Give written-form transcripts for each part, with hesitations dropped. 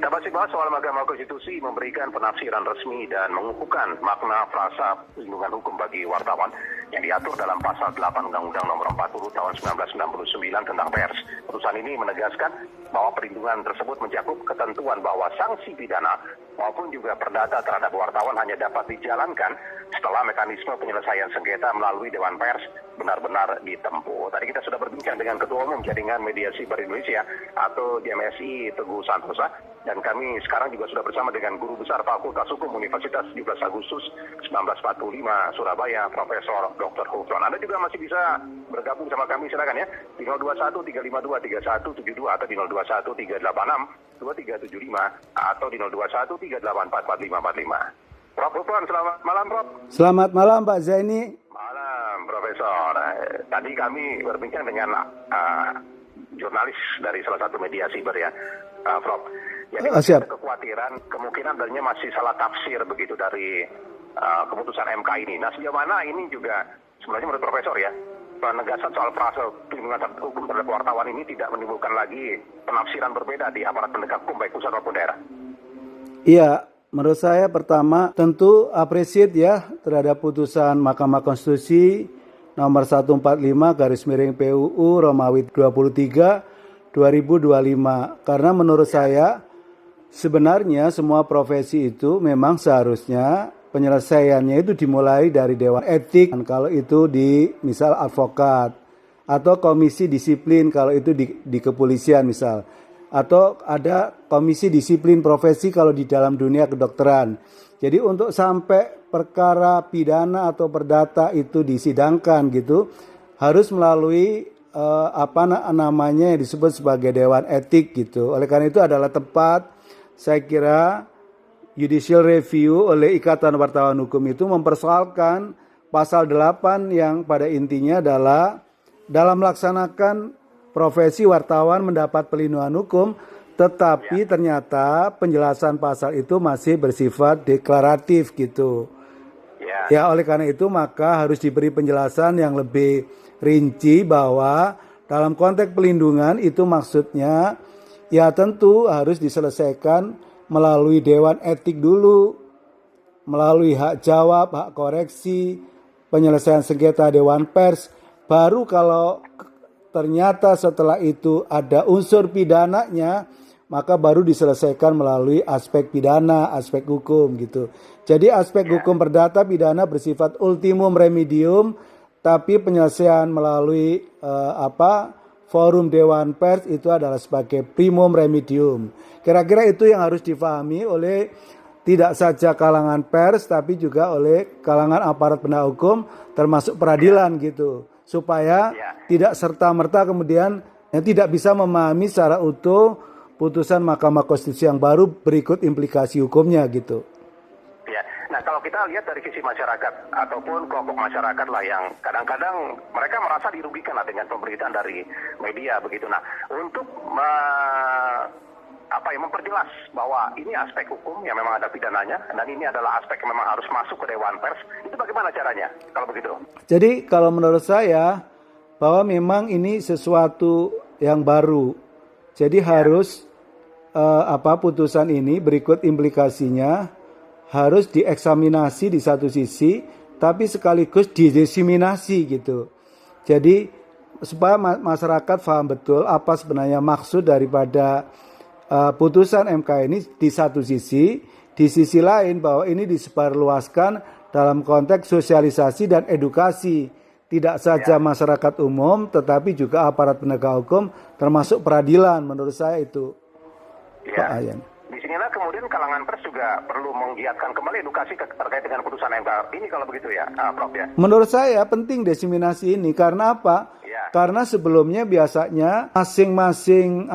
Kita masih bahas soal Mahkamah Konstitusi memberikan penafsiran resmi dan mengukuhkan makna frasa perlindungan hukum bagi wartawan yang diatur dalam pasal 8 Undang-Undang Nomor 40 Tahun 1999 tentang pers. Putusan ini menegaskan bahwa perlindungan tersebut mencakup ketentuan bahwa sanksi pidana maupun juga perdata terhadap wartawan hanya dapat dijalankan setelah mekanisme penyelesaian sengketa melalui Dewan Pers benar-benar ditempuh. Tadi kita sudah berbincang dengan Ketua Umum Jaringan Mediasi Bar Indonesia atau JMSI Teguh Santosa, dan kami sekarang juga sudah bersama dengan Guru Besar Fakultas Hukum Universitas 17 Agustus 1945 Surabaya, Profesor Dr. Hufron. Anda juga masih bisa bergabung sama kami, silakan ya, di 021 352 3172 atau di 021 386 2375 atau di 021 384 4545. Prof. Hufron, selamat malam, Prof. Selamat malam, Pak Zaini. Malam, Profesor. Tadi kami berbincang dengan jurnalis dari salah satu media siber ya, Prof. Jadi ada kekhawatiran kemungkinan adanya masih salah tafsir begitu dari keputusan MK ini. Nah, sejauh mana ini juga sebenarnya menurut Profesor ya, penegasan soal frasa perlindungan hukum terhadap wartawan ini tidak menimbulkan lagi penafsiran berbeda di aparat penegak hukum baik pusat maupun daerah? Iya, menurut saya pertama tentu apresiat ya terhadap putusan Mahkamah Konstitusi nomor 145/PUU Romawi 23 2025. Karena menurut saya sebenarnya semua profesi itu memang seharusnya penyelesaiannya itu dimulai dari Dewan Etik kalau itu di misal advokat, atau komisi disiplin kalau itu di kepolisian misal, atau ada komisi disiplin profesi kalau di dalam dunia kedokteran. Jadi untuk sampai perkara pidana atau perdata itu disidangkan gitu harus melalui yang disebut sebagai Dewan Etik gitu. Oleh karena itu adalah tepat saya kira judicial review oleh Ikatan Wartawan Hukum itu mempersoalkan pasal 8 yang pada intinya adalah dalam melaksanakan profesi wartawan mendapat perlindungan hukum, tetapi ternyata penjelasan pasal itu masih bersifat deklaratif gitu. Ya, oleh karena itu maka harus diberi penjelasan yang lebih rinci bahwa dalam konteks pelindungan itu maksudnya ya tentu harus diselesaikan melalui Dewan Etik dulu, melalui hak jawab, hak koreksi, penyelesaian sengketa Dewan Pers. Baru kalau ternyata setelah itu ada unsur pidananya, maka baru diselesaikan melalui aspek pidana, aspek hukum gitu. Jadi aspek hukum perdata pidana bersifat ultimum remedium, tapi penyelesaian melalui forum Dewan Pers itu adalah sebagai primum remedium. Kira-kira itu yang harus difahami oleh tidak saja kalangan pers, tapi juga oleh kalangan aparat penegak hukum, termasuk peradilan gitu. Supaya tidak serta-merta kemudian tidak bisa memahami secara utuh putusan Mahkamah Konstitusi yang baru berikut implikasi hukumnya gitu. Nah, kalau kita lihat dari sisi masyarakat ataupun kelompok masyarakat lah yang kadang-kadang mereka merasa dirugikan lah dengan pemberitaan dari media begitu. Nah, untuk memperjelas bahwa ini aspek hukum yang memang ada pidananya dan ini adalah aspek yang memang harus masuk ke Dewan Pers, itu bagaimana caranya kalau begitu? Jadi kalau menurut saya bahwa memang ini sesuatu yang baru. Jadi harus putusan ini berikut implikasinya harus dieksaminasi di satu sisi, tapi sekaligus didiseminasi gitu. Jadi supaya masyarakat paham betul apa sebenarnya maksud daripada putusan MK ini di satu sisi, di sisi lain bahwa ini disebarluaskan dalam konteks sosialisasi dan edukasi. Tidak saja masyarakat umum, tetapi juga aparat penegak hukum, termasuk peradilan. Menurut saya itu, Pak Ayan. Di sinilah kemudian kalangan pers juga perlu menggiatkan kembali edukasi terkait dengan putusan MK ini kalau begitu ya, Prof ya. Menurut saya penting diseminasi ini karena apa? Karena sebelumnya biasanya masing-masing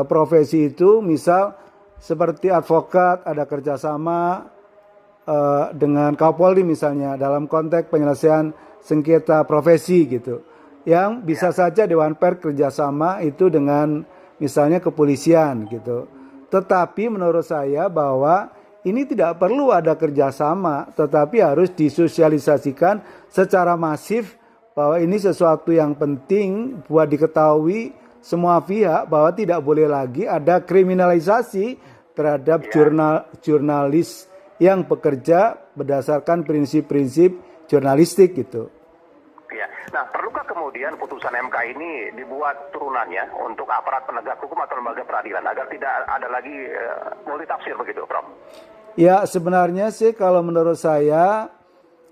profesi itu, misal seperti advokat ada kerjasama dengan Kapolri misalnya dalam konteks penyelesaian sengketa profesi gitu. Yang bisa saja Dewan Pers kerjasama itu dengan misalnya kepolisian gitu. Tetapi menurut saya bahwa ini tidak perlu ada kerjasama, tetapi harus disosialisasikan secara masif bahwa ini sesuatu yang penting buat diketahui semua pihak bahwa tidak boleh lagi ada kriminalisasi terhadap jurnalis yang bekerja berdasarkan prinsip-prinsip jurnalistik gitu. Ya. Nah, perlukah kemudian putusan MK ini dibuat turunannya untuk aparat penegak hukum atau lembaga peradilan agar tidak ada lagi multitafsir begitu, Prof? Ya, sebenarnya sih kalau menurut saya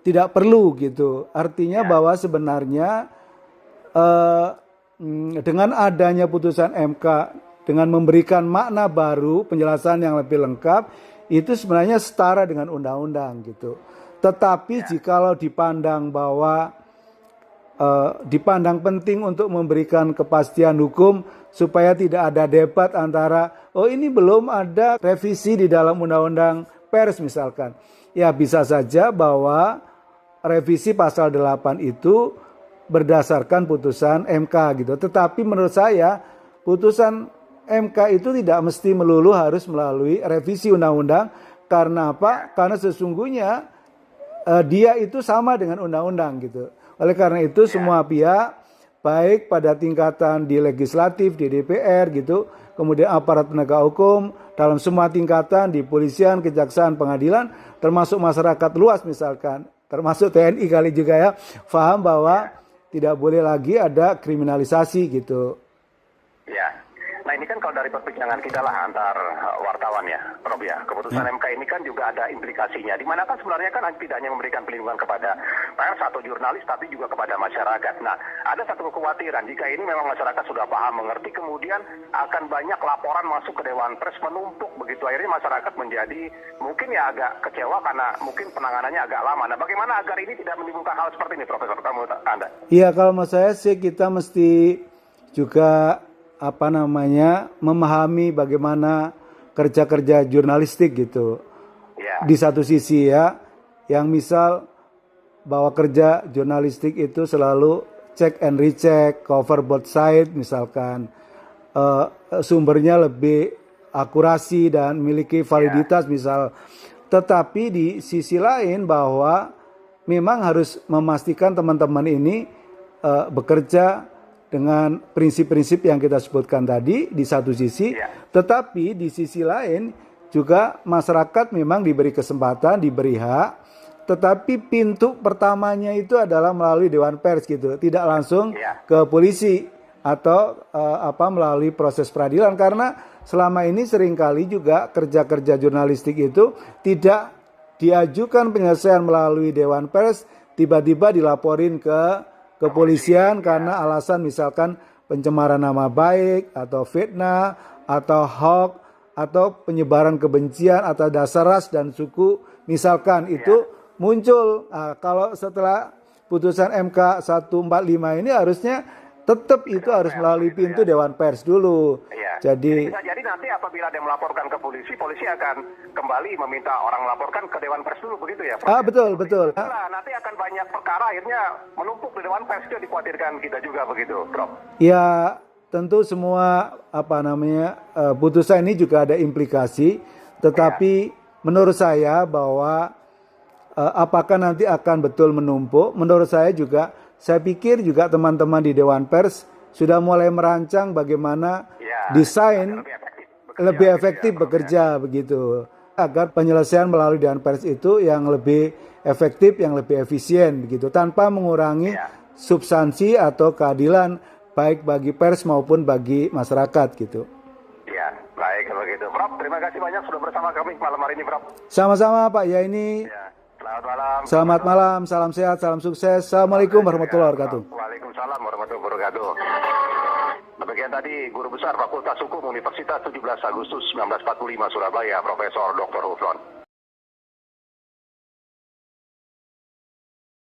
tidak perlu gitu. Artinya bahwa sebenarnya dengan adanya putusan MK dengan memberikan makna baru, penjelasan yang lebih lengkap, itu sebenarnya setara dengan undang-undang gitu. Tetapi jikalau dipandang bahwa dipandang penting untuk memberikan kepastian hukum supaya tidak ada debat antara ini belum ada revisi di dalam undang-undang pers misalkan. Ya bisa saja bahwa revisi pasal 8 itu berdasarkan putusan MK gitu. Tetapi menurut saya putusan MK itu tidak mesti melulu harus melalui revisi undang-undang. Karena apa? Karena sesungguhnya dia itu sama dengan undang-undang gitu. Oleh karena itu semua pihak baik pada tingkatan di legislatif, di DPR gitu, kemudian aparat penegak hukum dalam semua tingkatan di polisian, kejaksaan, pengadilan, termasuk masyarakat luas misalkan, termasuk TNI kali juga ya, paham bahwa tidak boleh lagi ada kriminalisasi gitu. Ya. Nah ini kan kalau dari perbincangan kita lah antar wartawan ya, Prof ya, keputusan MK ini kan juga ada implikasinya. Di mana kan sebenarnya kan tidak hanya memberikan perlindungan kepada pers atau jurnalis, tapi juga kepada masyarakat. Nah ada satu kekhawatiran jika ini memang masyarakat sudah paham mengerti, kemudian akan banyak laporan masuk ke Dewan Pers menumpuk begitu. Akhirnya masyarakat menjadi mungkin ya agak kecewa karena mungkin penanganannya agak lama. Nah bagaimana agar ini tidak menimbulkan hal seperti ini, Profesor? Kamu Anda? Iya, kalau menurut saya sih kita mesti juga memahami bagaimana kerja-kerja jurnalistik gitu. Di satu sisi ya, yang misal bahwa kerja jurnalistik itu selalu check and recheck, cover both side misalkan, sumbernya lebih akurasi dan memiliki validitas misal. Tetapi di sisi lain bahwa memang harus memastikan teman-teman ini bekerja dengan prinsip-prinsip yang kita sebutkan tadi di satu sisi, tetapi di sisi lain juga masyarakat memang diberi kesempatan, diberi hak, tetapi pintu pertamanya itu adalah melalui Dewan Pers gitu, tidak langsung ke polisi atau melalui proses peradilan, karena selama ini seringkali juga kerja-kerja jurnalistik itu tidak diajukan penyelesaian melalui Dewan Pers, tiba-tiba dilaporin ke kepolisian karena alasan misalkan pencemaran nama baik atau fitnah atau hoax atau penyebaran kebencian atau dasar ras dan suku misalkan itu muncul. Nah, kalau setelah putusan MK 145 ini harusnya tetap itu harus melalui pintu Dewan Pers dulu. Jadi bisa jadi nanti apabila ada yang melaporkan ke polisi, polisi akan kembali meminta orang melaporkan ke Dewan Pers dulu begitu ya, Prof? Betul. Nah, nanti akan banyak perkara akhirnya menumpuk di Dewan Pers, itu dikhawatirkan kita juga begitu, Prof. Ya, tentu semua putusan ini juga ada implikasi, tetapi menurut saya bahwa apakah nanti akan betul menumpuk? Menurut saya juga, saya pikir juga teman-teman di Dewan Pers sudah mulai merancang bagaimana desain lebih efektif bekerja begitu, agar penyelesaian melalui Dewan Pers itu yang lebih efektif, yang lebih efisien begitu, tanpa mengurangi substansi atau keadilan baik bagi pers maupun bagi masyarakat gitu. Ya, baik begitu, Prof. Terima kasih banyak sudah bersama kami malam hari ini, Prof. Sama-sama Pak Yaini. Selamat malam. Selamat malam, salam sehat, salam sukses. Assalamualaikum warahmatullahi wabarakatuh. Waalaikumsalam warahmatullahi wabarakatuh. Demikian tadi Guru Besar Fakultas Hukum Universitas 17 Agustus 1945 Surabaya, Profesor Dr. Hufron.